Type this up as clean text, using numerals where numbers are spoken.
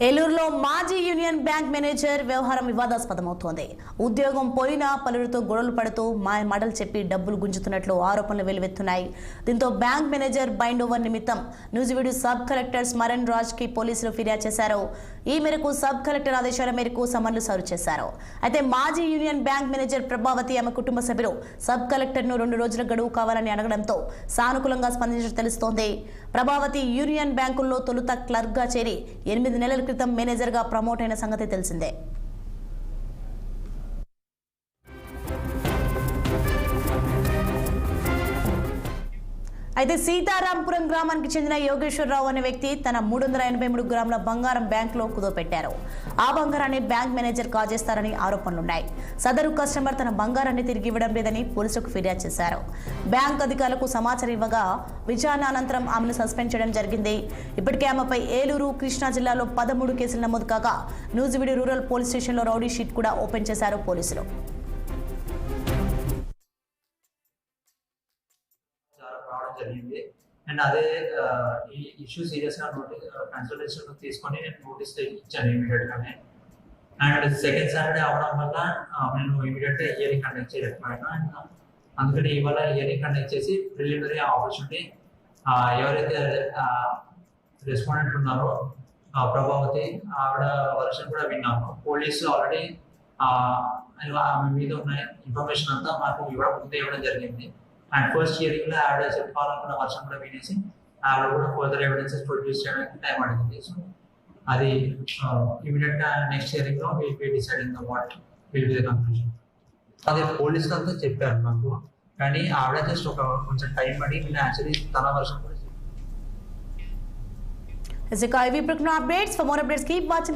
ఏలూరులో మాజీ union bank manager వ్యవహారం వివాదాస్పదమవుతోంది. ఉద్యోగం పోయినా పలువురితో గొడవలు పడుతూ మాటలు చెప్పి డబ్బులు గుంజుతున్నట్లు ఆరోపణలు వెలువెత్తున్నాయి. దీంతో బ్యాంక్ మేనేజర్ బైండ్ ఓవర్ నిమిత్తం నూజివీడు సబ్ కలెక్టర్ స్మరణ్ రాజ్ కి పోలీసులు ఫిర్యాదు చేశారు. ఈ మేరకు సబ్ కలెక్టర్ ఆదేశాల మేరకు సమన్లు సర్వ్ చేశారు. అయితే మాజీ యూనియన్ బ్యాంక్ మేనేజర్ ప్రభావతి ఆమె కుటుంబ సభ్యులు సబ్ కలెక్టర్ ను 2 రోజుల గడువు కావాలని అడగడంతో సానుకూలంగా స్పందించినట్టు తెలుస్తోంది. ప్రభావతి యూనియన్ బ్యాంకుల్లో తొలుత క్లర్క్ గా చేరి 8 నెలల క్రితం మేనేజర్ గా ప్రమోట్ అయిన సంగతి తెలిసిందే. అయితే సీతారాంపురం గ్రామానికి చెందిన యోగేశ్వరరావు అనే వ్యక్తి తన 383 గ్రాముల బంగారం బ్యాంకులో కుదోపెట్టారు. ఆ బంగారాన్ని బ్యాంక్ మేనేజర్ కాజేస్తారని ఆరోపణలున్నాయి. సదరు కస్టమర్ తన బంగారాన్ని తిరిగి ఇవ్వడం లేదని పోలీసులకు ఫిర్యాదు చేశారు. బ్యాంక్ అధికారులకు సమాచారం ఇవ్వగా విచారణ అనంతరం ఆమెను సస్పెండ్ చేయడం జరిగింది. ఇప్పటికే ఆమెపై ఏలూరు, కృష్ణా జిల్లాలో 13 కేసులు నమోదు కాగా నూజివీడు రూరల్ పోలీస్ స్టేషన్లో రౌడీ షీట్ కూడా ఓపెన్ చేశారు పోలీసులు. జరిగింది అండ్ అదే ఈ ఇష్యూ సీరియస్ గా కన్సల్టేషన్ తీసుకొని నేను నోటీస్ ఇచ్చాను ఇమీడియట్ గానే. అండ్ సెకండ్ సాటర్డే అవడం వల్ల నేను ఇమీడియట్ గా హియరింగ్ కండక్ట్ చేయలేకపోయాను. అండ్ అందుకని ఇవాళ హియరింగ్ కండక్ట్ చేసి ప్రిలిమినరీ ఆపర్చునిటీ ఎవరైతే రెస్పాండెంట్ ఉన్నారో ప్రభావతి ఆవిడ వర్షన్ కూడా విన్నాము. పోలీసులు ఆల్రెడీ ఆమె మీద ఉన్న ఇన్ఫర్మేషన్ అంతా మాకు ఇవ్వడం జరిగింది. అండ్ ఫస్ట్ హియరింగ్ లో ఆవిడ చెప్పాలనుకున్న వర్షం కూడా వినేసి ఆవిడ కూడా ఫర్దర్ ఎవిడెన్సెస్ ప్రొడ్యూస్ చేయడానికి టైం అడిగింది. సో అది ఇమీడియట్ గా నెక్స్ట్ హియరింగ్ లో will be deciding what will be the conclusion. అదే పోలీసులు అంతా చెప్పారు నాకు, కానీ ఆవిడ జస్ట్ ఒక కొంచెం టైం పడి నేను యాక్చువల్లీ తన వర్షం కూడా Updates. For more updates, keep watching.